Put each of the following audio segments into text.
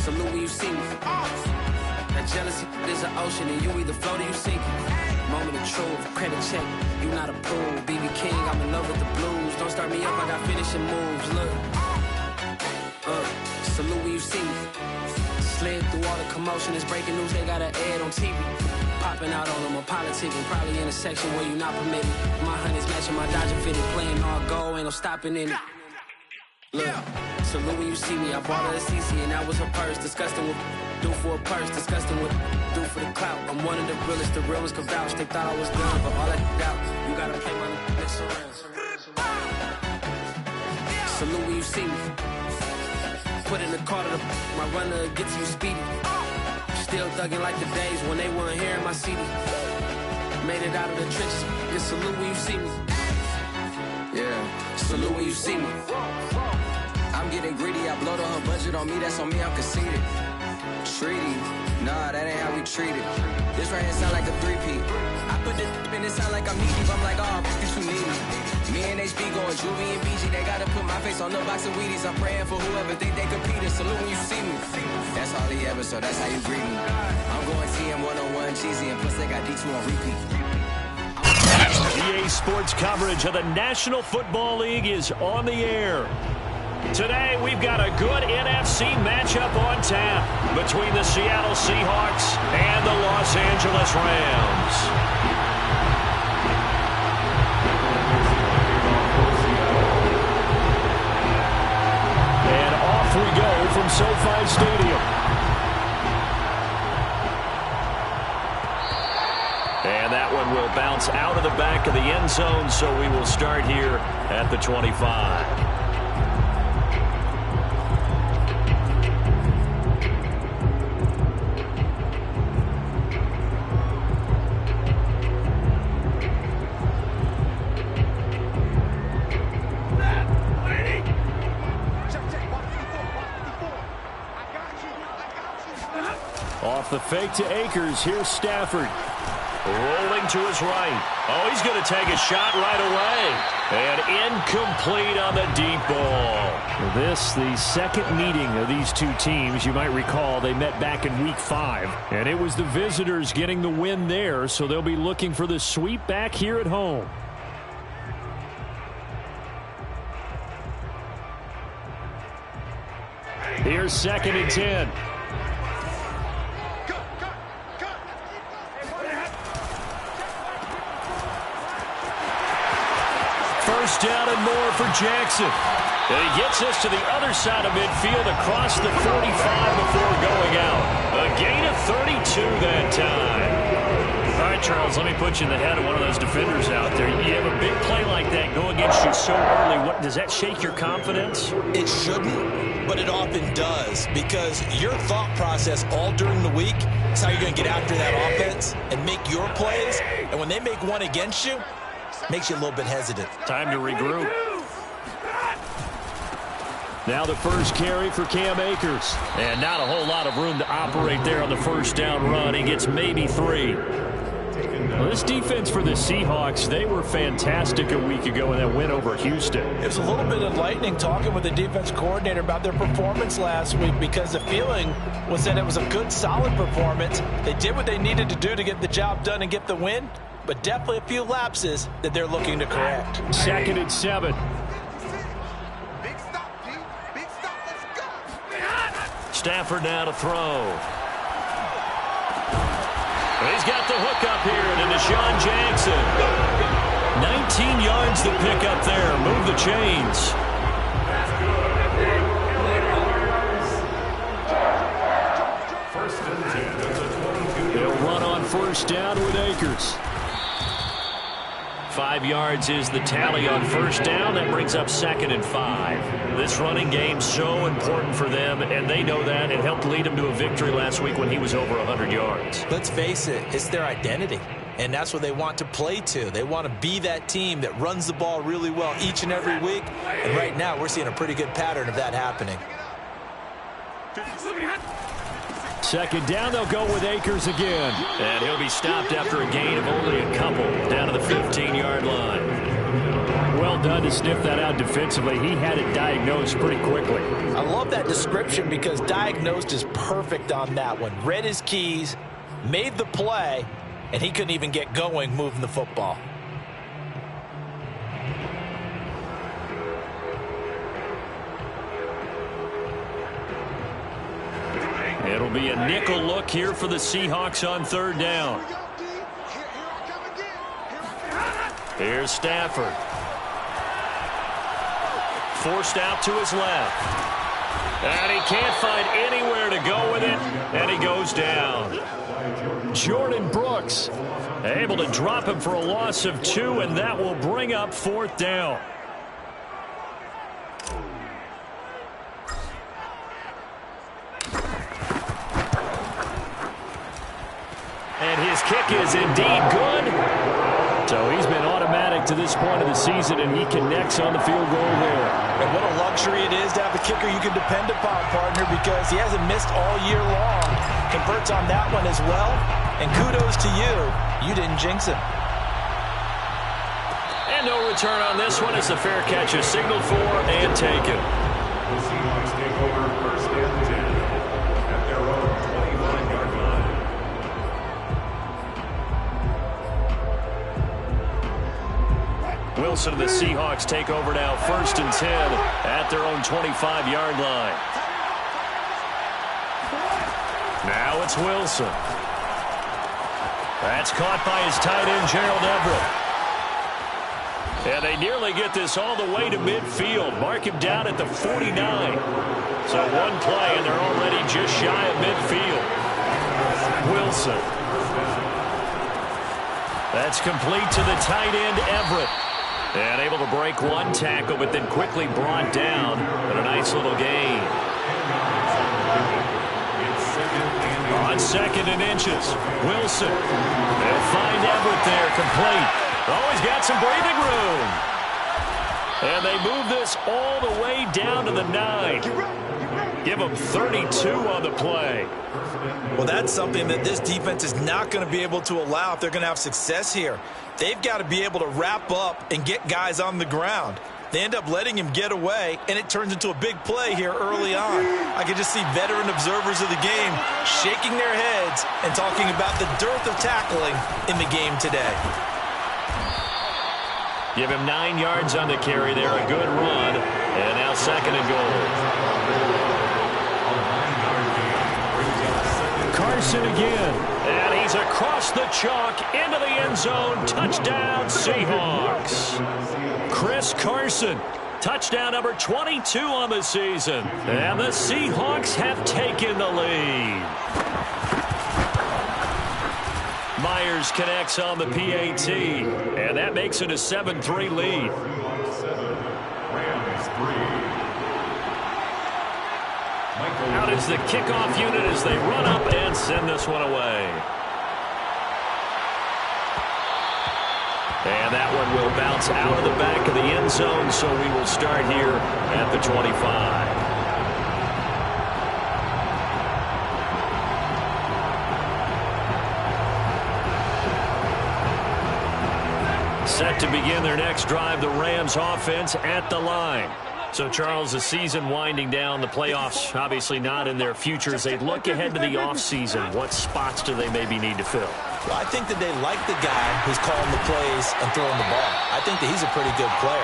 Salute when you see me. That jealousy is an ocean, and you either float or you sink. Moment of truth, credit check, you not approved. BB King, I'm in love with the blues. Don't start me up, I got finishing moves. Look, salute when you see me. Slid through all the commotion, it's breaking news, they got an ad on TV. Popping out on them, I'm politicking, probably in a section where you not permitted. My honey's matching my Dodger fitted, playing all go, ain't no stopping in it. Look, salute when you see me, I bought her a CC and that was her purse. Disgusting with do for a purse, disgusting with do for the clout. I'm one of the realest, the real ones can vouch. They thought I was done, but all that out, you gotta play my next around. Salute when you see me. Put in the car to my runner gets you speedy. Still thugging like the days when they weren't hearing my CD. Made it out of the trenches. Just salute when you see me. Yeah, salute when you see me. I'm getting greedy. I blowed on her budget on me. That's on me. I'm conceited. Treaty. Nah, that ain't how we treat it. This right here sound like a three-peat. I put this in it sound like I'm needy. But I'm like, oh, you too needy. Me and HB going Juvie and BG. They gotta put my face on the box of Wheaties. I'm praying for whoever think they competing. Salute when you see me. That's all he ever, so that's how you greet me. I'm going TM 101 cheesy, and plus they got D2 on repeat. EA Sports coverage of the National Football League is on the air. Today, we've got a good NFC matchup on tap between the Seattle Seahawks and the Los Angeles Rams. And off we go from SoFi Stadium. And that one will bounce out of the back of the end zone, so we will start here at the 25. Off the fake to Akers, here's Stafford. Rolling to his right. Oh, he's going to take a shot right away. And incomplete on the deep ball. This, the second meeting of these two teams. You might recall they met back in Week 5. And it was the visitors getting the win there, so they'll be looking for the sweep back here at home. Here's 2nd and 10. First down and more for Jackson. And he gets us to the other side of midfield across the 45 before going out. A gain of 32 that time. All right, Charles, let me put you in the head of one of those defenders out there. You have a big play like that go against you so early. What, does that shake your confidence? It shouldn't, but it often does, because your thought process all during the week is how you're going to get after that offense and make your plays. And when they make one against you, makes you a little bit hesitant. Time to regroup. Now the first carry for Cam Akers. And not a whole lot of room to operate there on the first down run. He gets maybe 3. Well, this defense for the Seahawks, they were fantastic a week ago in that win over Houston. It was a little bit enlightening talking with the defense coordinator about their performance last week, because the feeling was that it was a good, solid performance. They did what they needed to do to get the job done and get the win, but definitely a few lapses that they're looking to correct. 2nd and 7. Stafford now to throw. He's got the hook up here to Deshaun Jackson. 19 yards to pick up there. Move the chains. They'll run on first down with Akers. 5 yards is the tally on first down. That brings up 2nd and 5. This running game so important for them, and they know that. It helped lead them to a victory last week when he was over 100 yards. Let's face it, it's their identity, and that's what they want to play to. They want to be that team that runs the ball really well each and every week, and right now we're seeing a pretty good pattern of that happening. 2nd down, they'll go with Akers again. And he'll be stopped after a gain of only a couple down to the 15-yard line. well done to sniff that out defensively. He had it diagnosed pretty quickly. I love that description because diagnosed is perfect on that one. Read his keys, made the play, and he couldn't even get going moving the football. It'll be a nickel look here for the Seahawks on third down. Here's Stafford. Forced out to his left. And he can't find anywhere to go with it, and he goes down. Jordan Brooks able to drop him for a loss of 2, and that will bring up fourth down. And his kick is indeed good. So he's been automatic to this point of the season, and he connects on the field goal there. And what a luxury it is to have a kicker you can depend upon, partner, because he hasn't missed all year long. Converts on that one as well. And kudos to you. You didn't jinx him. And no return on this one as the fair catch is signaled for and taken. The Seahawks take over first and 10 at their own 25-yard line. Wilson and the Seahawks take over now first and 10 at their own 25-yard line. Now it's Wilson. That's caught by his tight end, Gerald Everett. And they nearly get this all the way to midfield. Mark him down at the 49. So one play, and they're already just shy of midfield. Wilson. That's complete to the tight end, Everett. And able to break one tackle, but then quickly brought down. But a nice little gain. On second and inches, Wilson. They'll find Everett there, complete. Oh, he's got some breathing room. And they move this all the way down to the 9. Give them 32 on the play. Well, that's something that this defense is not going to be able to allow if they're going to have success here. They've got to be able to wrap up and get guys on the ground. They end up letting him get away, and it turns into a big play here early on. I can just see veteran observers of the game shaking their heads and talking about the dearth of tackling in the game today. Give him 9 yards on the carry there, a good run, and now second and goal. Carson again, and he's across the chalk into the end zone. Touchdown, Seahawks. Chris Carson, touchdown number 22 on the season. And the Seahawks have taken the lead. Myers connects on the PAT, and that makes it a 7-3 lead. Out is the kickoff unit as they run up and send this one away. And that one will bounce out of the back of the end zone, so we will start here at the 25. Set to begin their next drive, the Rams offense at the line. So, Charles, the season winding down, the playoffs obviously not in their future. As they look ahead to the offseason, what spots do they maybe need to fill? Well, I think that they like the guy who's calling the plays and throwing the ball. I think that he's a pretty good player.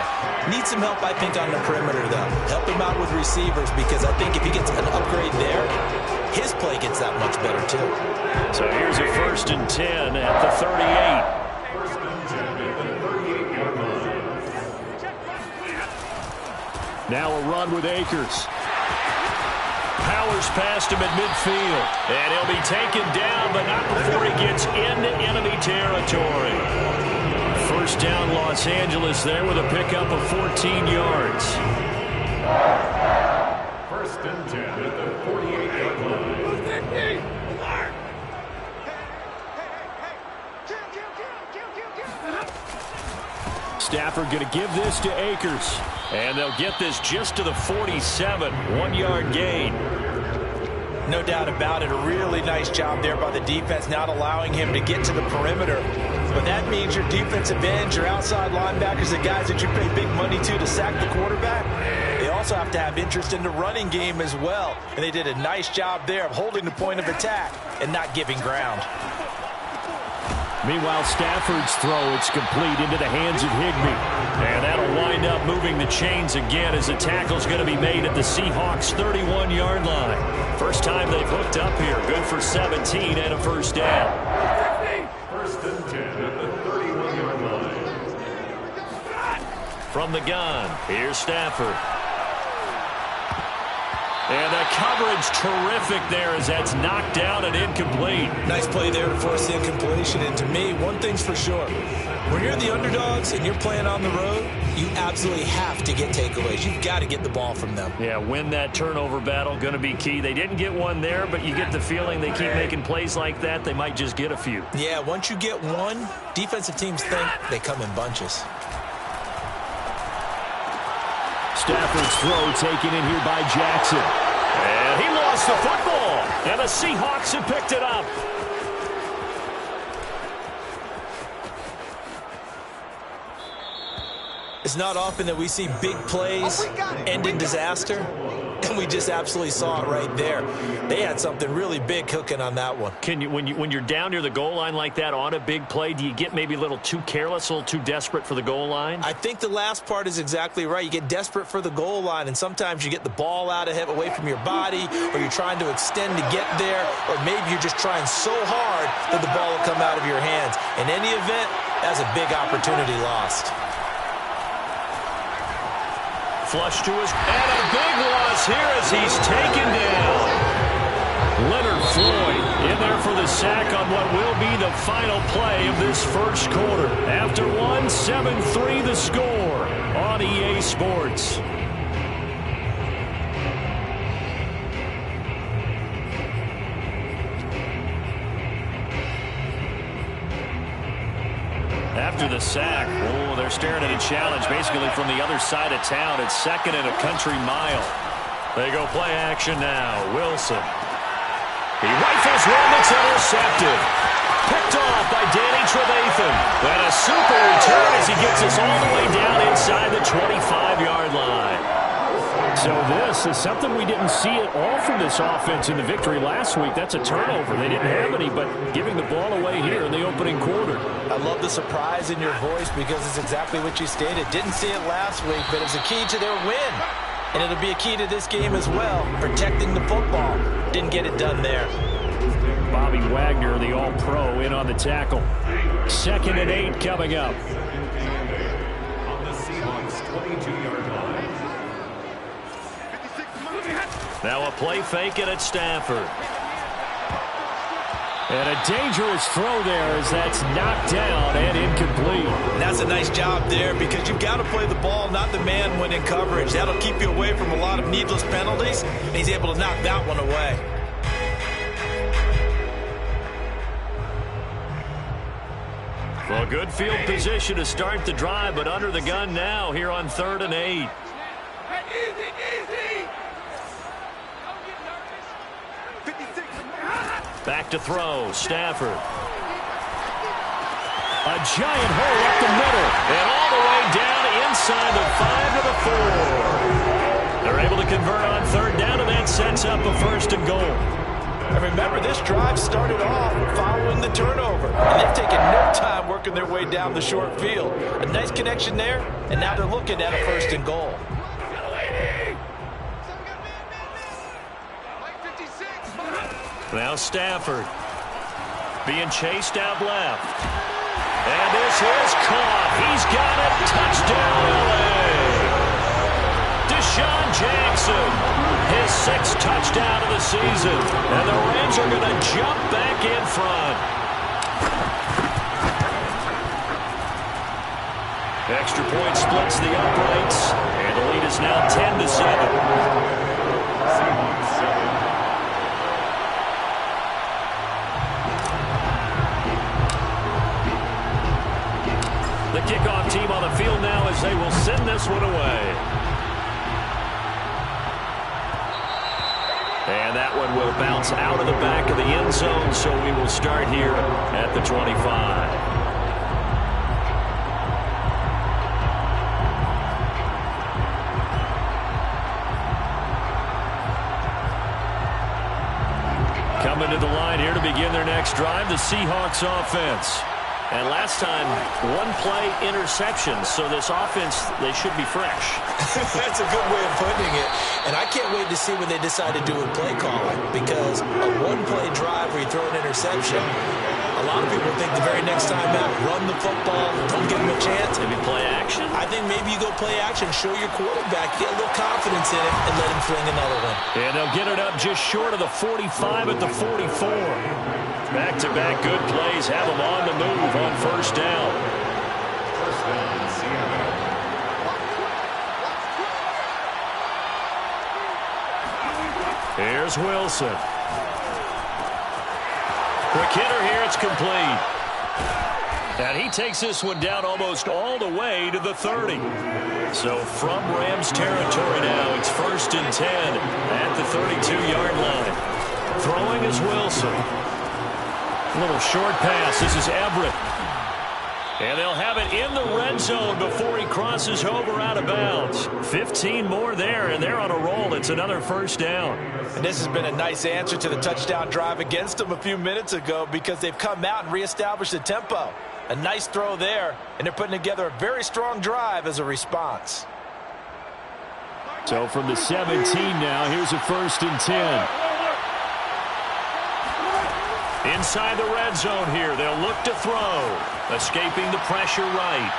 Needs some help, I think, on the perimeter, though. Help him out with receivers, because I think if he gets an upgrade there, his play gets that much better, too. So here's a first and 10 at the 38. Now a run with Akers. Powers past him at midfield. And he'll be taken down, but not before he gets into enemy territory. First down, Los Angeles there with a pickup of 14 yards. First and 10 at the 48-yard line. Stafford going to give this to Akers. And they'll get this just to the 47. 1-yard gain. No doubt about it. A really nice job there by the defense, not allowing him to get to the perimeter. but that means your defensive ends, your outside linebackers, the guys that you pay big money to sack the quarterback, they also have to have interest in the running game as well. And they did a nice job there of holding the point of attack and not giving ground. Meanwhile, Stafford's throw, it's complete into the hands of Higbee. And that'll wind up moving the chains again as the tackle's going to be made at the Seahawks' 31-yard line. First time they've hooked up here. Good for 17 and a first down. First and 10 at the 31-yard line. From the gun, here's Stafford. And the coverage terrific there as that's knocked down and incomplete. Nice play there to force the incompletion. And to me, one thing's for sure. When you're the underdogs and you're playing on the road, you absolutely have to get takeaways. You've got to get the ball from them. Yeah, win that turnover battle, going to be key. They didn't get one there, but you get the feeling they keep making plays like that, they might just get a few. Yeah, once you get one, defensive teams think they come in bunches. Stafford's throw taken in here by Jackson. And he lost the football. And the Seahawks have picked it up. It's not often that we see big plays end in disaster, and we just absolutely saw it right there. They had something really big cooking on that one. When you're down near the goal line like that on a big play, do you get maybe a little too careless, a little too desperate for the goal line? I think the last part is exactly right. You get desperate for the goal line, and sometimes you get the ball out of it away from your body, or you're trying to extend to get there, or maybe you're just trying so hard that the ball will come out of your hands. In any event, that's a big opportunity lost. Flush to his, and a big loss here as he's taken down. Leonard Floyd in there for the sack on what will be the final play of this first quarter. After one, 7-3 the score on EA Sports. After the sack, they're staring at a challenge basically from the other side of town. It's second and a country mile. They go play action now. Wilson. He rifles one that's intercepted. Picked off by Danny Trevathan. And a super return as he gets us all the way down inside the 25-yard line. So this is something we didn't see at all from this offense in the victory last week. That's a turnover. They didn't have any, but giving the ball away here in the opening quarter. I love the surprise in your voice because it's exactly what you stated. Didn't see it last week, but it's a key to their win. And it'll be a key to this game as well, protecting the football. Didn't get it done there. Bobby Wagner, the All-Pro, in on the tackle. 2nd and 8 coming up. On the Seahawks' 22-yard line. Now a play fake it at Stafford. And a dangerous throw there as that's knocked down and incomplete. And that's a nice job there because you've got to play the ball, not the man when in coverage. That'll keep you away from a lot of needless penalties, and he's able to knock that one away. Well, good field position to start the drive, but under the gun now here on 3rd and 8. Back to throw, Stafford. A giant hole up the middle, and all the way down inside the 5 to the 4. They're able to convert on 3rd down, and that sets up a 1st and goal. And remember, this drive started off following the turnover, and they've taken no time working their way down the short field. A nice connection there, and now they're looking at a 1st and goal. Now Stafford being chased out left. And this is caught. He's got it. Touchdown, LA. Deshaun Jackson, his 6th touchdown of the season. And the Rams are going to jump back in front. Extra point splits the uprights. And the lead is now 10-7. The kickoff team on the field now as they will send this one away. And that one will bounce out of the back of the end zone, so we will start here at the 25. Coming to the line here to begin their next drive, the Seahawks offense. And last time, one-play interception, so this offense, they should be fresh. That's a good way of putting it. And I can't wait to see what they decide to do with play calling, because a one-play drive where you throw an interception, a lot of people think the very next time out, run the football, don't give them a chance. Maybe play action? I think maybe you go play action, show your quarterback, get a little confidence in it, and let him fling another one. And they'll get it up just short of the 45 at the 44. Back-to-back good plays have them on the move on first down. First down, Seattle. Here's Wilson. Quick hitter here, it's complete. And he takes this one down almost all the way to the 30. So from Rams territory now, it's 1st and 10 at the 32-yard line. Throwing is Wilson. A little short pass. This is Everett. And they'll have it in the red zone before he crosses over out of bounds. 15 more there, and they're on a roll. It's another first down. And this has been a nice answer to the touchdown drive against them a few minutes ago, because they've come out and reestablished the tempo. A nice throw there, and they're putting together a very strong drive as a response. So from the 17 now, here's a 1st and 10. Inside the red zone here, they'll look to throw. Escaping the pressure right.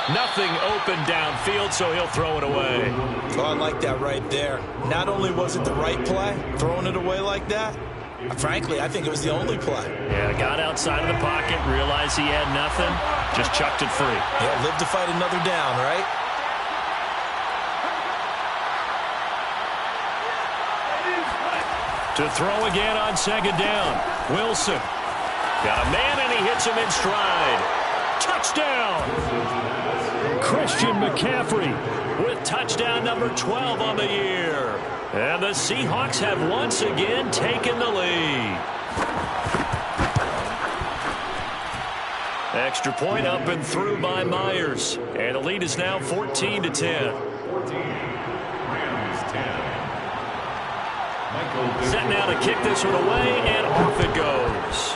Nothing open downfield, so he'll throw it away. Oh, I like that right there. Not only was it the right play, throwing it away like that, frankly, I think it was the only play. Yeah, got outside of the pocket, realized he had nothing, just chucked it free. Yeah, live to fight another down, right? To throw again on 2nd down. Wilson. Got a man, and he hits him in stride. Touchdown! Christian McCaffrey with touchdown number 12 on the year. And the Seahawks have once again taken the lead. Extra point up and through by Myers. And the lead is now 14 to 10. 14. Rams 10. Set now to kick this one away, and off it goes.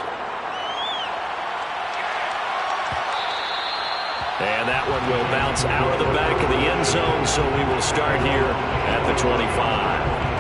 And that one will bounce out of the back of the end zone, so we will start here at the 25.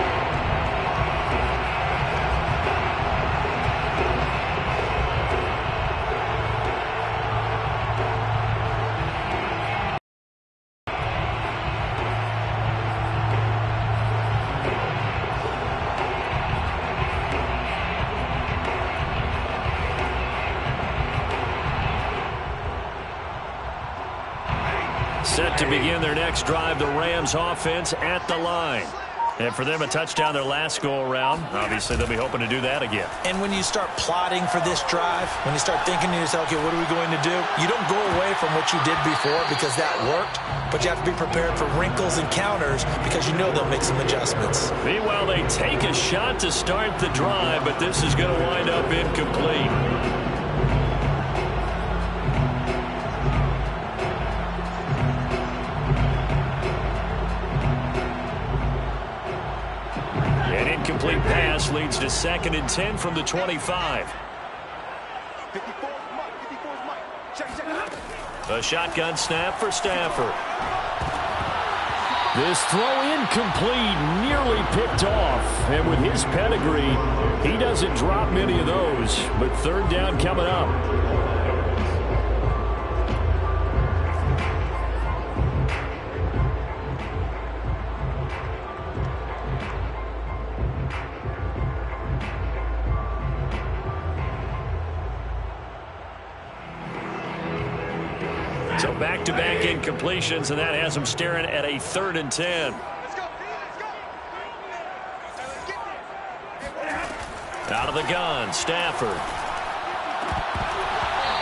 Set to begin their next drive, the Rams offense at the line. And for them, a touchdown their last go-around. Obviously, they'll be hoping to do that again. And when you start plotting for this drive, when you start thinking to yourself, okay, what are we going to do? You don't go away from what you did before because that worked, but you have to be prepared for wrinkles and counters because you know they'll make some adjustments. Meanwhile, they take a shot to start the drive, but this is going to wind up incomplete. Incomplete pass leads to 2nd and 10 from the 25. A shotgun snap for Stafford. This throw incomplete, nearly picked off. And with his pedigree, he doesn't drop many of those. But 3rd down coming up. So back-to-back incompletions, and that has them staring at a 3rd and 10. Out of the gun, Stafford.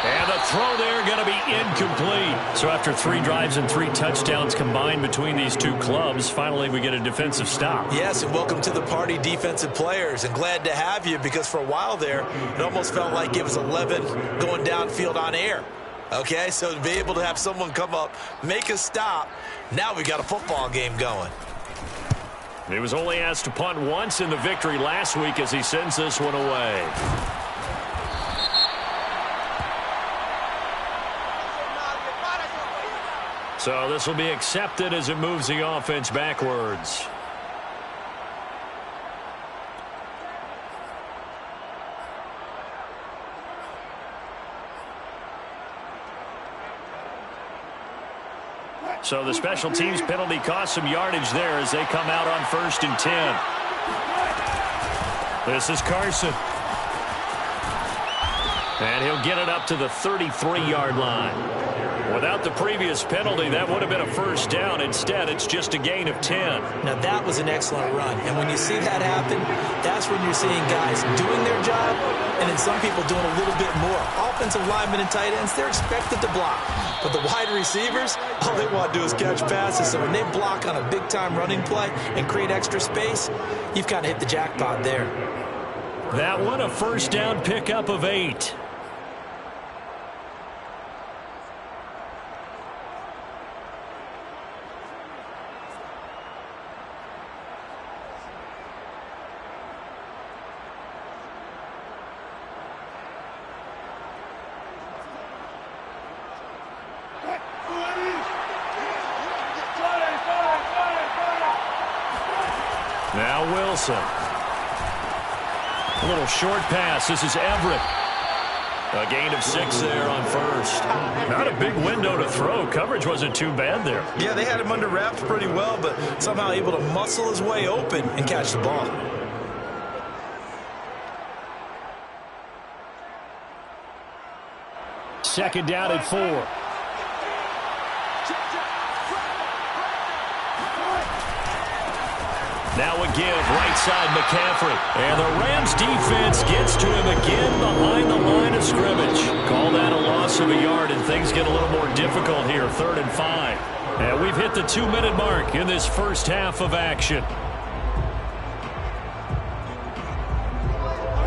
And the throw there going to be incomplete. So after 3 drives and 3 touchdowns combined between these two clubs, finally we get a defensive stop. Yes, and welcome to the party, defensive players. And glad to have you, because for a while there, it almost felt like it was 11 going downfield on air. Okay, so to be able to have someone come up, make a stop, now we got a football game going. He was only asked to punt once in the victory last week as he sends this one away. So this will be accepted as it moves the offense backwards. So the special teams penalty cost some yardage there as they come out on 1st and 10. This is Carson. And he'll get it up to the 33-yard line. Without the previous penalty, that would have been a first down. Instead, it's just a gain of 10. Now, that was an excellent run. And when you see that happen, that's when you're seeing guys doing their job and then some people doing a little bit more. Offensive linemen and tight ends, they're expected to block. But the wide receivers, all they want to do is catch passes. So when they block on a big-time running play and create extra space, you've kind of hit the jackpot there. That one, a first down pickup of 8. Now Wilson. A little short pass. This is Everett. A gain of 6 there on 1st. Not a big window to throw. Coverage wasn't too bad there. Yeah, they had him under wraps pretty well, but somehow able to muscle his way open and catch the ball. Second down at 4. Now a give, right side McCaffrey. And the Rams defense gets to him again behind the line of scrimmage. Call that a loss of a yard, and things get a little more difficult here, 3rd and 5. And we've hit the 2-minute mark in this first half of action.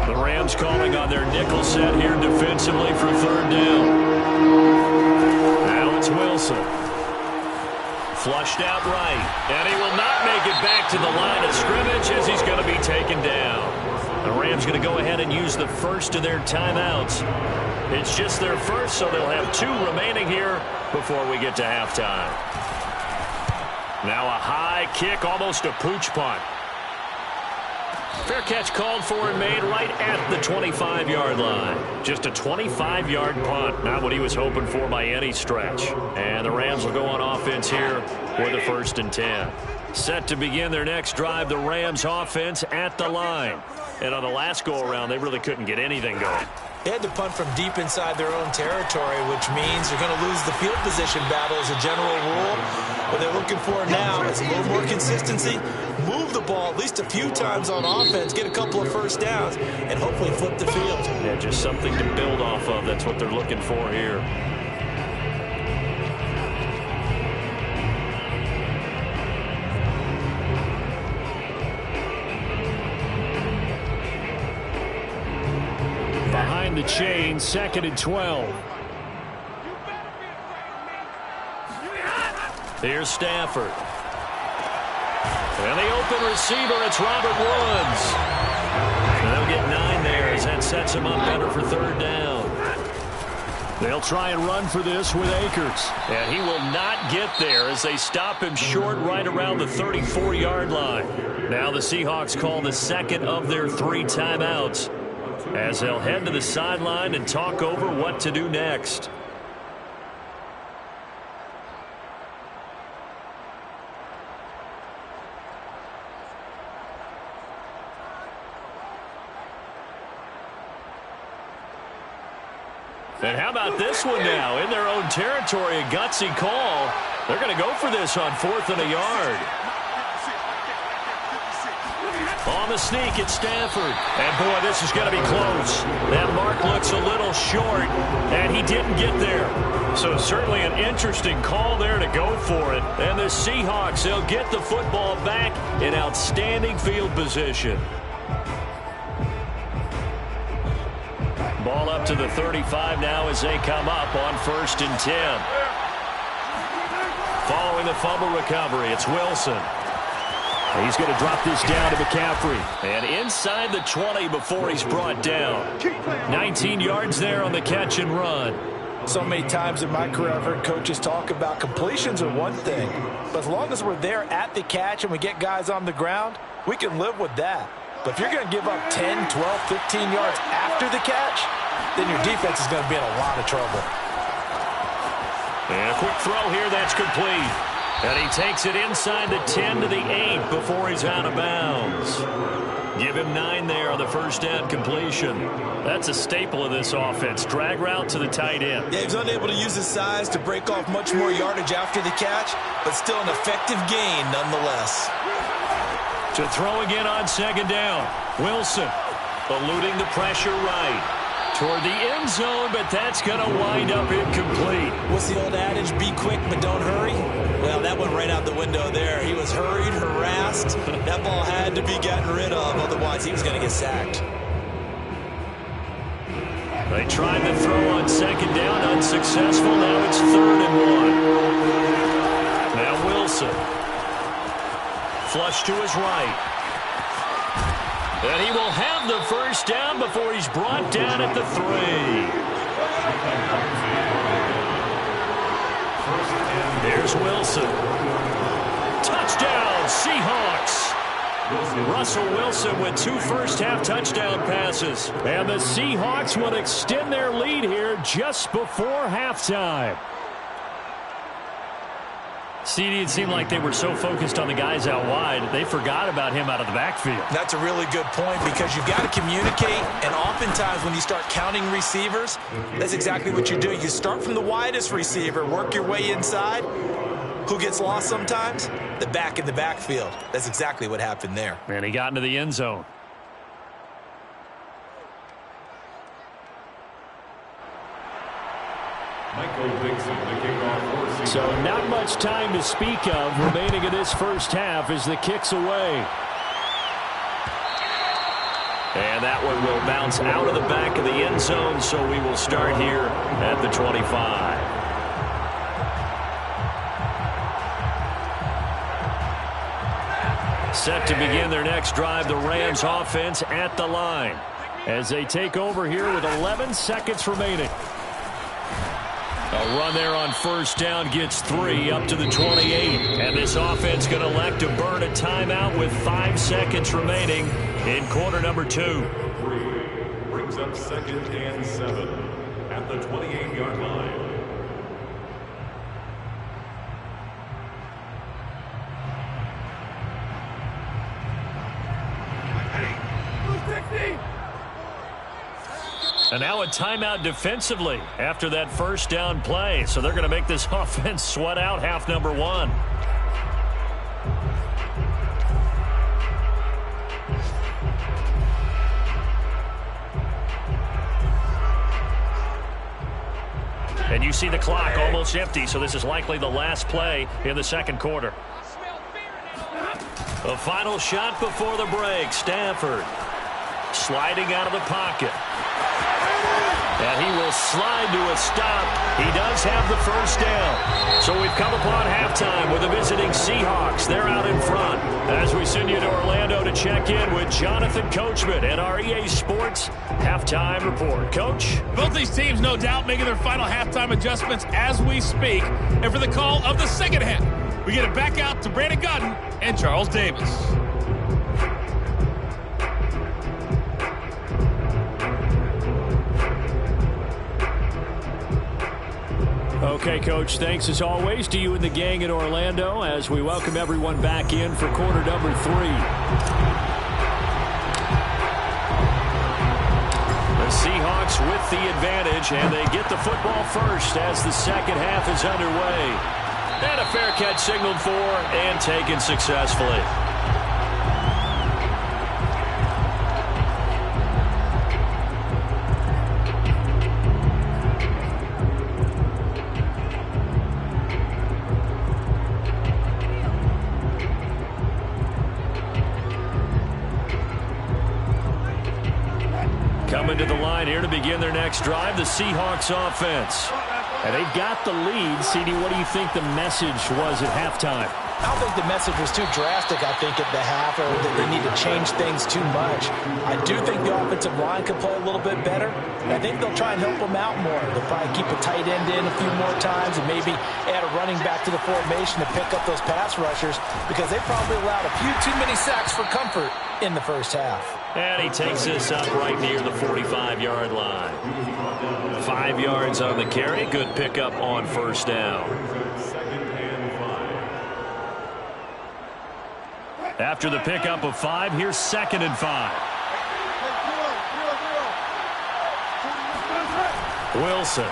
The Rams calling on their nickel set here defensively for 3rd down. Now it's Wilson. Flushed out right, and he will not make it back to the line of scrimmage as he's going to be taken down. The Rams going to go ahead and use the first of their timeouts. It's just their first, so they'll have 2 remaining here before we get to halftime. Now a high kick, almost a pooch punt. Fair catch called for and made right at the 25-yard line. Just a 25-yard punt, not what he was hoping for by any stretch. And the Rams will go on offense here with a 1st and 10. Set to begin their next drive, the Rams offense at the line. And on the last go-around, they really couldn't get anything going. They had to punt from deep inside their own territory, which means they're going to lose the field position battle as a general rule. What they're looking for now is a little more consistency, move the ball at least a few times on offense, get a couple of first downs, and hopefully flip the field. Yeah, just something to build off of. That's what they're looking for here. Behind the chain, 2nd and 12. Here's Stafford. And the open receiver, it's Robert Woods. And they'll get 9 there as that sets him up better for 3rd down. They'll try and run for this with Akers. And he will not get there as they stop him short right around the 34-yard line. Now the Seahawks call the second of their 3 timeouts as they'll head to the sideline and talk over what to do next. And how about this one now? In their own territory, a gutsy call. They're going to go for this on 4th and a yard. On the sneak, it's Stafford. And, boy, this is going to be close. That mark looks a little short, and he didn't get there. So certainly an interesting call there to go for it. And the Seahawks, they'll get the football back in outstanding field position. Ball up to the 35 now as they come up on 1st and 10. Following the fumble recovery, it's Wilson. He's going to drop this down to McCaffrey. And inside the 20 before he's brought down. 19 yards there on the catch and run. So many times in my career I've heard coaches talk about completions are one thing, but as long as we're there at the catch and we get guys on the ground, we can live with that. But if you're going to give up 10, 12, 15 yards after the catch, then your defense is going to be in a lot of trouble. And a quick throw here, that's complete. And he takes it inside the 10 to the 8 before he's out of bounds. Give him 9 there on the first down completion. That's a staple of this offense. Drag route to the tight end. Yeah, he's unable to use his size to break off much more yardage after the catch, but still an effective gain nonetheless. To throw again on second down. Wilson eluding the pressure right. Toward the end zone, but that's going to wind up incomplete. What's the old adage? Be quick, but don't hurry? Well, that went right out the window there. He was hurried, harassed. That ball had to be gotten rid of, otherwise he was going to get sacked. They tried the throw on second down, unsuccessful. Now it's 3rd and 1. Now Wilson. Flush to his right. And he will have the first down before he's brought down at the 3. There's Wilson. Touchdown, Seahawks. Russell Wilson with 2 first-half touchdown passes. And the Seahawks will extend their lead here just before halftime. CD, it seemed like they were so focused on the guys out wide, they forgot about him out of the backfield. That's a really good point because you've got to communicate, and oftentimes when you start counting receivers, that's exactly what you do. You start from the widest receiver, work your way inside. Who gets lost sometimes? The back in the backfield. That's exactly what happened there. And he got into the end zone. So not much time to speak of remaining in this first half as the kick's away. And that one will bounce out of the back of the end zone, so we will start here at the 25. Set to begin their next drive, the Rams offense at the line as they take over here with 11 seconds remaining. A run there on first down gets 3 up to the 28. And this offense going to elect to burn a timeout with 5 seconds remaining in quarter number 2. Brings up 2nd and 7 at the 28-yard line. And now a timeout defensively after that first down play. So they're going to make this offense sweat out half number 1. And you see the clock almost empty, so this is likely the last play in the second quarter. A final shot before the break. Stafford sliding out of the pocket. And he will slide to a stop. He does have the first down. So we've come upon halftime with the visiting Seahawks. They're out in front as we send you to Orlando to check in with Jonathan Coachman and our EA Sports halftime report. Coach? Both these teams, no doubt, making their final halftime adjustments as we speak. And for the call of the second half, we get it back out to Brandon Gutton and Charles Davis. Okay, Coach, thanks as always to you and the gang in Orlando as we welcome everyone back in for quarter number 3. The Seahawks with the advantage, and they get the football first as the second half is underway. And a fair catch signaled for and taken successfully. Coming to the line here to begin their next drive, the Seahawks offense. And they've got the lead. CD, what do you think the message was at halftime? I don't think the message was too drastic, I think, at the half, or that they need to change things too much. I do think the offensive line could play a little bit better, and I think they'll try and help them out more. They'll probably keep a tight end in a few more times and maybe add a running back to the formation to pick up those pass rushers, because they probably allowed a few too many sacks for comfort in the first half. And he takes this up right near the 45-yard line. 5 yards on the carry. Good pickup on first down. After the pickup of 5, here's 2nd and 5. Wilson.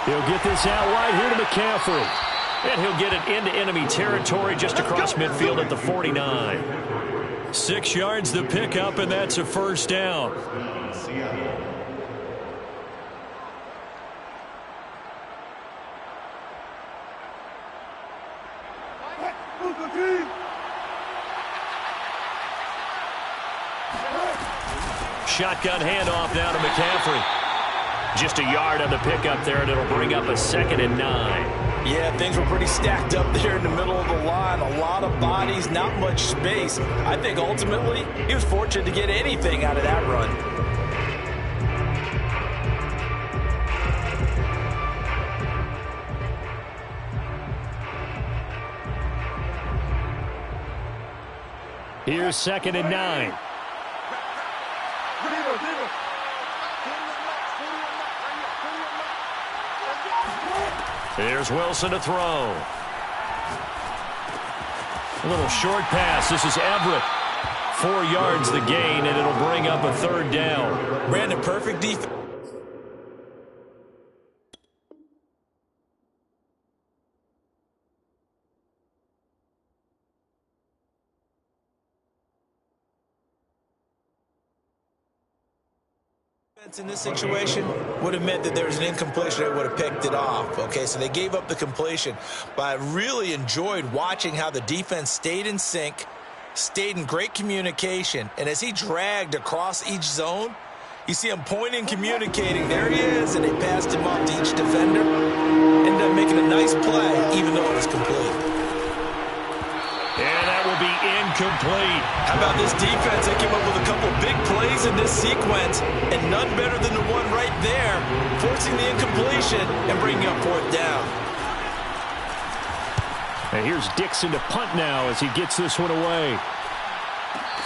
He'll get this out wide here to McCaffrey. And he'll get it into enemy territory just across midfield at the 49. 6 yards the pickup, and that's a first down. Shotgun handoff now to McCaffrey. Just a yard on the pickup there, and it'll bring up a 2nd and 9. Yeah, things were pretty stacked up there in the middle of the line. A lot of bodies, not much space. I think ultimately he was fortunate to get anything out of that run. Here's 2nd and 9. There's Wilson to throw. A little short pass. This is Everett. 4 yards the gain, and it'll bring up a 3rd down. Brandon, perfect defense. In this situation would have meant that there was an incompletion. They would have picked it off. Okay, so they gave up the completion. But I really enjoyed watching how the defense stayed in sync, stayed in great communication, and as he dragged across each zone, you see him pointing, communicating. There he is, and they passed him off to each defender. Ended up making a nice play, even though it was complete. And that will be incomplete. How about this defense? They came up with a couple of big plays in this sequence, and none better than the one right there, forcing the incompletion and bringing up 4th down. And here's Dixon to punt now as he gets this one away.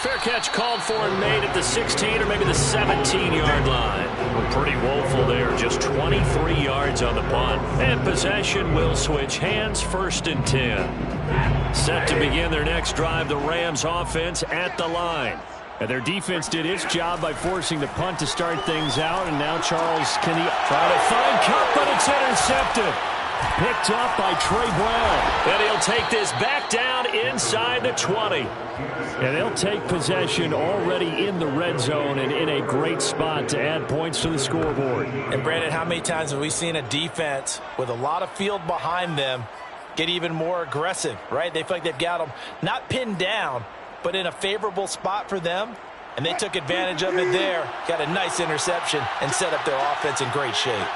Fair catch called for and made at the 16 or maybe the 17-yard line. Well, pretty woeful there. Just 23 yards on the punt. And possession will switch hands, 1st and 10. Set to begin their next drive, the Rams offense at the line. And their defense did its job by forcing the punt to start things out. And now Charles Kenny try to find Cup, but it's intercepted. Picked up by Trey Brown. And he'll take this back down inside the 20. And they'll take possession already in the red zone and in a great spot to add points to the scoreboard. And Brandon, how many times have we seen a defense with a lot of field behind them get even more aggressive, right? They feel like they've got them not pinned down, but in a favorable spot for them. And they took advantage of it there. Got a nice interception and set up their offense in great shape.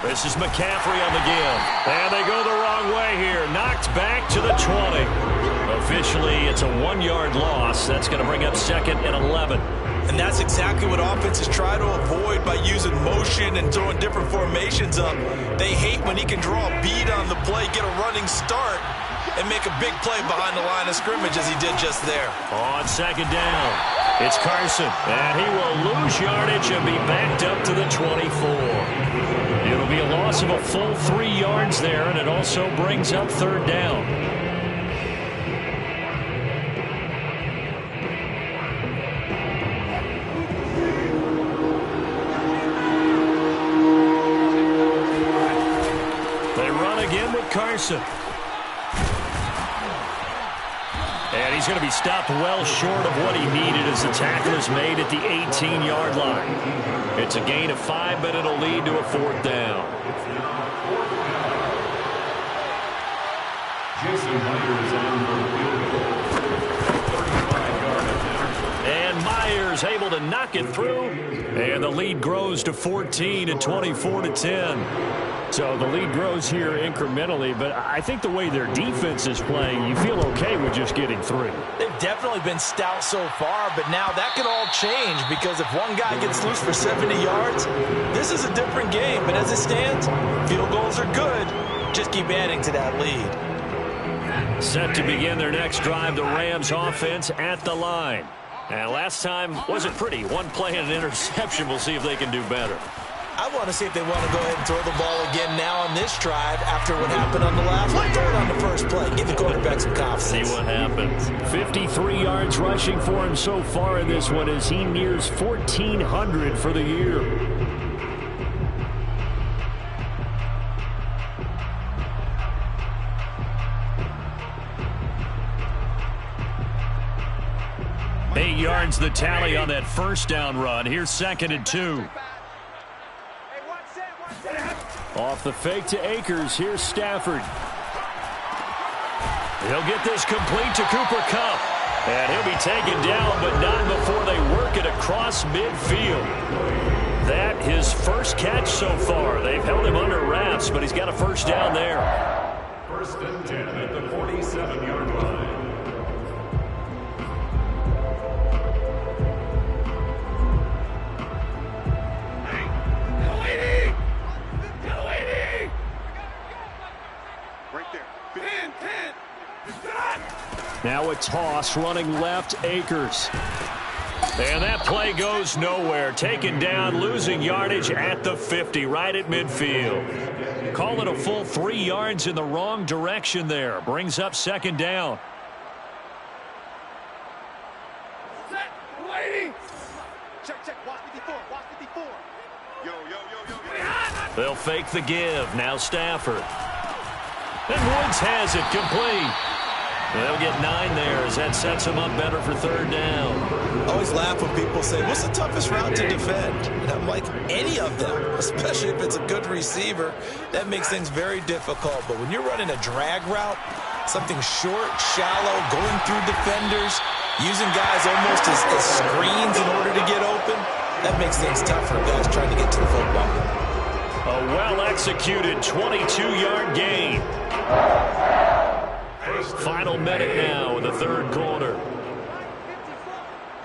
This is McCaffrey on the give. And they go the wrong way here. Knocked back to the 20. Officially, it's a 1-yard loss. That's going to bring up 2nd and 11. And that's exactly what offenses try to avoid by using motion and throwing different formations up. They hate when he can draw a bead on the play, get a running start, and make a big play behind the line of scrimmage as he did just there. On 2nd down, it's Carson. And he will lose yardage and be backed up to the 24. It'll be a loss of a full 3 yards there, and it also brings up 3rd down. They run again with Carson. And he's going to be stopped well short of what he needed as the tackle is made at the 18-yard line. It's a gain of 5, but it'll lead to a 4th down. And Myers receiver's able to knock it through, and the lead grows to 14 and 24-10. So the lead grows here incrementally, but I think the way their defense is playing, you feel okay with just getting through. They've definitely been stout so far, but now that could all change because if one guy gets loose for 70 yards, this is a different game. But as it stands, field goals are good. Just keep adding to that lead. Set to begin their next drive, the Rams offense at the line. And last time wasn't pretty. One play and an interception. We'll see if they can do better. I want to see if they want to go ahead and throw the ball again now on this drive after what happened on the last one. Throw it on the first play. Give the quarterback some confidence. See what happens. 53 yards rushing for him so far in this one as he nears 1,400 for the year. Eight yards the tally on that first down run. Here's 2nd and 2. Off the fake to Akers. Here's Stafford. He'll get this complete to Cooper Kupp. And he'll be taken down, but not before they work it across midfield. That his first catch so far. They've held him under wraps, but he's got a first down there. 1st and 10 at the 47-yard line. Now a toss running left, Akers. And that play goes nowhere. Taken down, losing yardage at the 50, right at midfield. Call it a full 3 yards in the wrong direction there. Brings up 2nd down. They'll fake the give. Now Stafford. And Woods has it complete. They'll get 9 there as that sets them up better for 3rd down. I always laugh when people say, what's the toughest route to defend? And I'm like, any of them, especially if it's a good receiver. That makes things very difficult. But when you're running a drag route, something short, shallow, going through defenders, using guys almost as screens in order to get open, that makes things tough for guys trying to get to the football. A well-executed 22-yard gain. Final minute now in the 3rd quarter.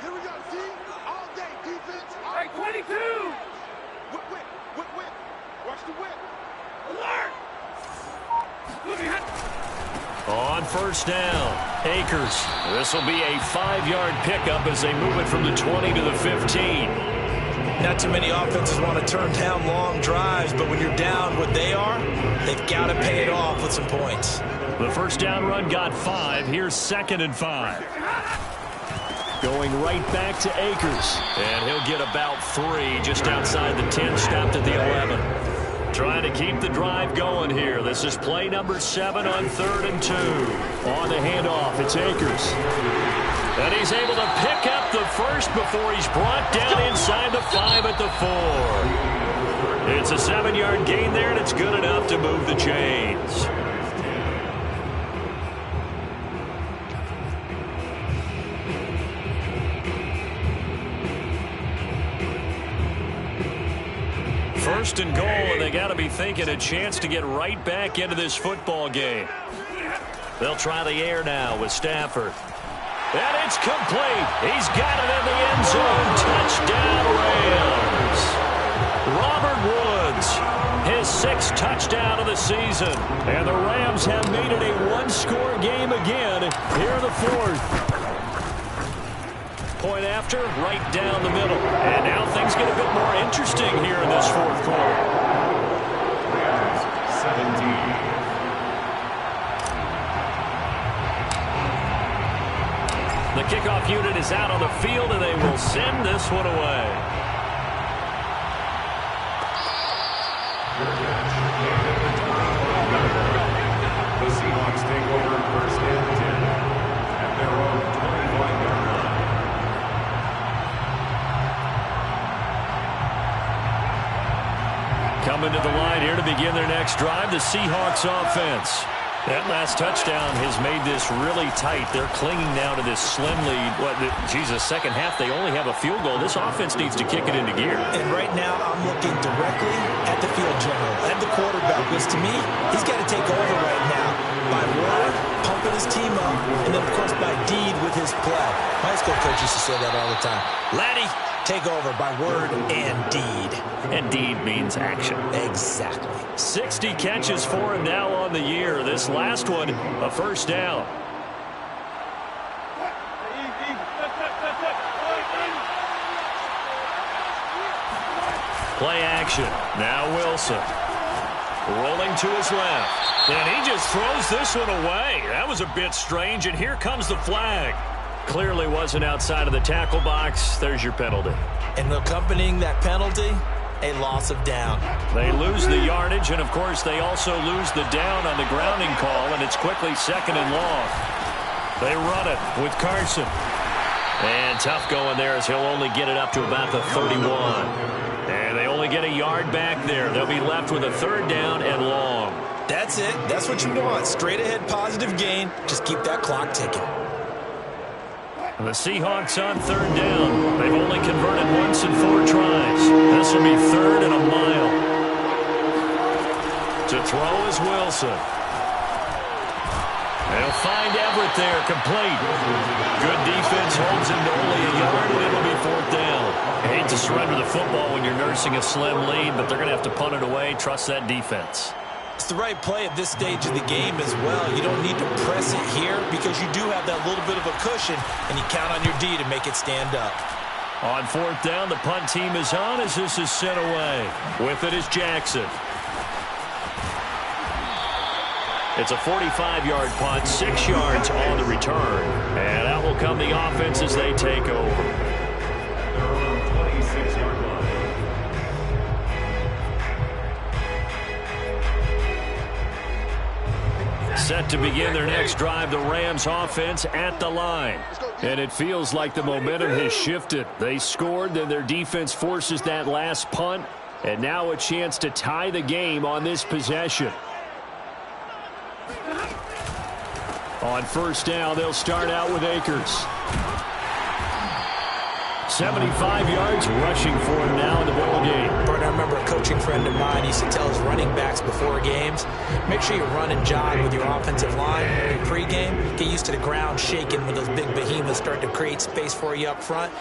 Here we go, D. All day defense. All right, 22. Whip. Watch the whip. Alert. On 1st down, Akers. This will be a 5-yard pickup as they move it from the 20 to the 15. Not too many offenses want to turn down long drives, but when you're down what they are, they've got to pay it off with some points. The first down run got 5. Here's 2nd and 5. Going right back to Akers. And he'll get about 3 just outside the 10, stopped at the 11. Trying to keep the drive going here. This is play number 7 on 3rd and 2. On the handoff, it's Akers. And he's able to pick up the first before he's brought down inside the 5 at the 4. It's a 7-yard gain there, and it's good enough to move the chains. First and goal, and they got to be thinking a chance to get right back into this football game. They'll try the air now with Stafford. And it's complete. He's got it in the end zone. Touchdown, Rams. Robert Woods, his 6th touchdown of the season. And the Rams have made it a 1-score game again here in the 4th. Point after, right down the middle. And now things get a bit more interesting here in this 4th quarter. Rams 17. The kickoff unit is out on the field, and they will send this one away. The Seahawks take over 1st and 10 at their own 25-yard line. Coming to the line here to begin their next drive, the Seahawks offense. That last touchdown has made this really tight. They're clinging now to this slim lead. Second half, they only have a field goal. This offense needs to kick it into gear. And right now, I'm looking directly at the field general, at the quarterback, because to me, he's got to take over right now by word, pumping his team up, and then, of course, by deed with his play. My high school coach used to say that all the time. Laddie, take over by word and deed. And deed means action. Exactly. 60 catches for him now on the year. This last one, a first down. Play action. Now Wilson. Rolling to his left. And he just throws this one away. That was a bit strange, and here comes the flag. Clearly wasn't outside of the tackle box. There's your penalty. And accompanying that penalty, a loss of down. They lose the yardage, and, of course, they also lose the down on the grounding call, and it's quickly second and long. They run it with Carson. And tough going there as he'll only get it up to about the 31. And they only get a yard back there. They'll be left with a third down and long. That's it. That's what you want. Straight ahead positive gain. Just keep that clock ticking. The Seahawks on third down. They've only converted once in 4 tries. This will be third and a mile. To throw is Wilson. They'll find Everett there, complete. Good defense holds him to only a yard, and it'll be fourth down. I hate to surrender the football when you're nursing a slim lead, but they're going to have to punt it away. Trust that defense. It's the right play at this stage of the game as well. You don't need to press it here because you do have that little bit of a cushion, and you count on your D to make it stand up. On fourth down, the punt team is on as this is sent away. With it is Jackson. It's a 45-yard punt, 6 yards on the return. And out will come the offense as they take over. Their own 26-yard line. Set to begin their next drive, the Rams offense at the line. And it feels like the momentum has shifted. They scored, then their defense forces that last punt. And now a chance to tie the game on this possession. On first down, they'll start out with Akers. 75 yards rushing for him now in the ball game. Bert, I remember a coaching friend of mine used to tell his running backs before games, make sure you run and jog with your offensive line pregame. Get used to the ground shaking when those big behemoths start to create space for you up front.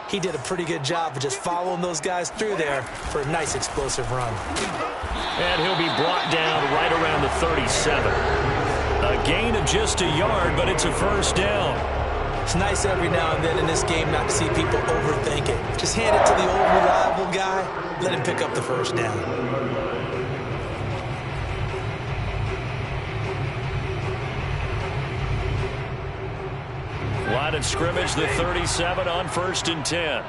He did a pretty good job of just following those guys through there for a nice explosive run. And he'll be brought down right around the 37. A gain of just a yard, but it's a first down. It's nice every now and then in this game not to see people overthink it. Just hand it to the old reliable guy. Let him pick up the first down. Line of scrimmage, the 37 on 1st and 10.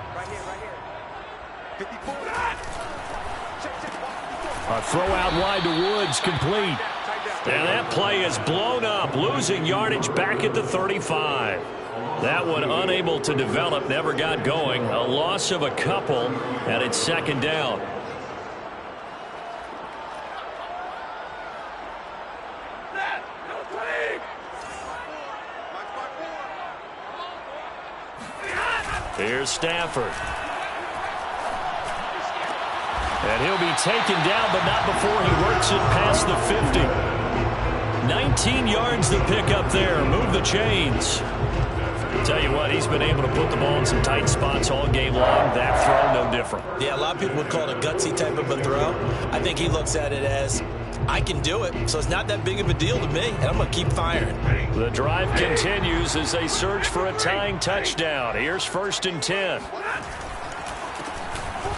A throw out wide to Woods, complete. And that play is blown up, losing yardage back at the 35. That one unable to develop, never got going. A loss of a couple, and it's second down. Here's Stafford. And he'll be taken down, but not before he works it past the 50. 19 yards to pick up there. Move the chains. Tell you what, he's been able to put the ball in some tight spots all game long. That throw, no different. Yeah, a lot of people would call it a gutsy type of a throw. I think he looks at it as, I can do it, so it's not that big of a deal to me, and I'm going to keep firing. The drive continues as they search for a tying touchdown. Here's 1st and 10.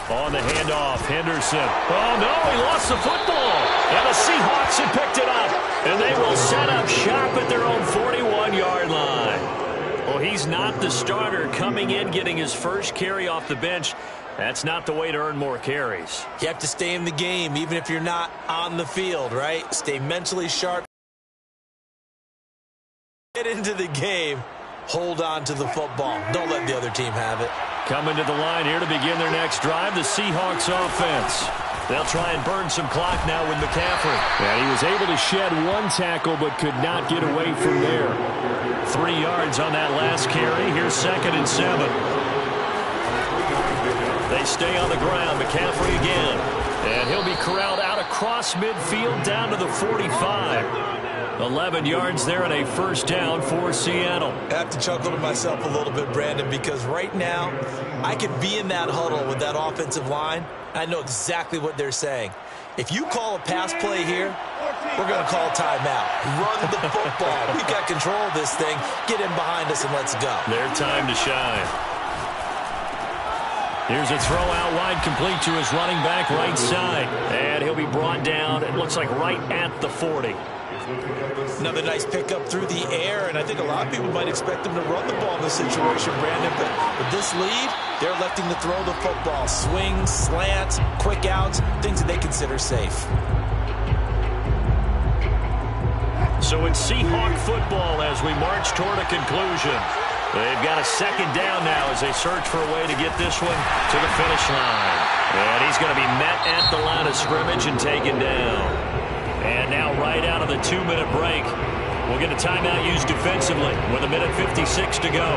On the handoff, Henderson. Oh, no, he lost the football. And the Seahawks have picked it up. And they will set up shop at their own 41-yard line. Well, he's not the starter coming in, getting his first carry off the bench. That's not the way to earn more carries. You have to stay in the game, even if you're not on the field, right? Stay mentally sharp. Get into the game. Hold on to the football. Don't let the other team have it. Coming to the line here to begin their next drive, the Seahawks offense. They'll try and burn some clock now with McCaffrey. And he was able to shed one tackle but could not get away from there. 3 yards on that last carry. Here's 2nd and 7. They stay on the ground. McCaffrey again. And he'll be corralled out across midfield down to the 45. 11 yards there and a first down for Seattle. I have to chuckle to myself a little bit, Brandon, because right now I could be in that huddle with that offensive line. I know exactly what they're saying. If you call a pass play here, we're going to call a timeout. Run the football. We've got control of this thing. Get in behind us and let's go. Their time to shine. Here's a throw out wide, complete to his running back right side. And he'll be brought down, it looks like right at the 40. Another nice pickup through the air, and I think a lot of people might expect them to run the ball in this situation, Brandon, but with this lead, they're electing to throw the football. Swings, slants, quick outs, things that they consider safe. So it's Seahawk football as we march toward a conclusion. They've got a 2nd down now as they search for a way to get this one to the finish line. And he's going to be met at the line of scrimmage and taken down. And now right out of the 2-minute break, we'll get a timeout used defensively with 1:56 to go.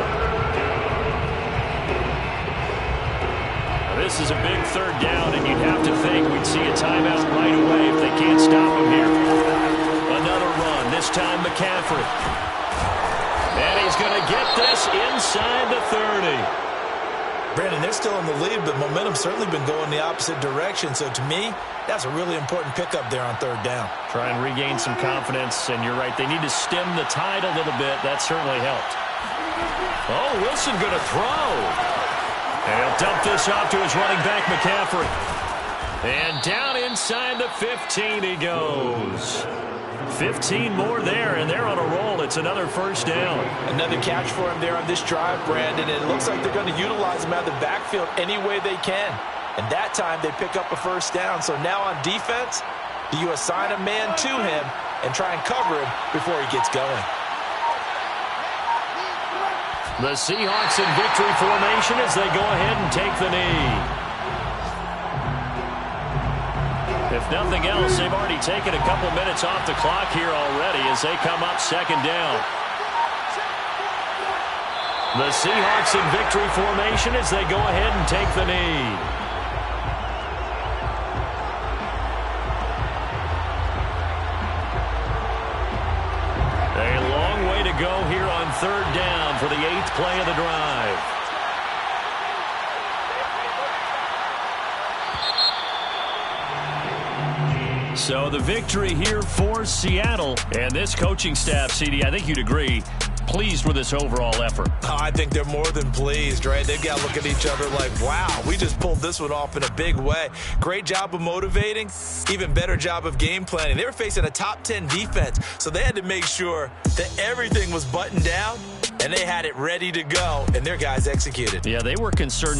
This is a big 3rd down, and you'd have to think we'd see a timeout right away if they can't stop him here. Another run, this time McCaffrey. And he's going to get this inside the 30. Brandon, they're still in the lead, but momentum's certainly been going the opposite direction. So to me, that's a really important pickup there on 3rd down. Try and regain some confidence, and you're right. They need to stem the tide a little bit. That certainly helped. Oh, Wilson going to throw. And he'll dump this off to his running back, McCaffrey. And down inside the 15 he goes. 15 more there, and they're on a roll. It's another first down. Another catch for him there on this drive, Brandon. And it looks like they're going to utilize him out of the backfield any way they can. And that time they pick up a first down. So now on defense, do you assign a man to him and try and cover him before he gets going? The Seahawks in victory formation as they go ahead and take the knee. If nothing else, they've already taken a couple minutes off the clock here already as they come up 2nd down. The Seahawks in victory formation as they go ahead and take the knee. A long way to go here on 3rd down for the 8th play of the drive. So the victory here for Seattle. And this coaching staff, CD, I think you'd agree, pleased with this overall effort. Oh, I think they're more than pleased, right? They've got to look at each other like, wow, we just pulled this one off in a big way. Great job of motivating, even better job of game planning. They were facing a top 10 defense, so they had to make sure that everything was buttoned down, and they had it ready to go, and their guys executed. Yeah, they were concerned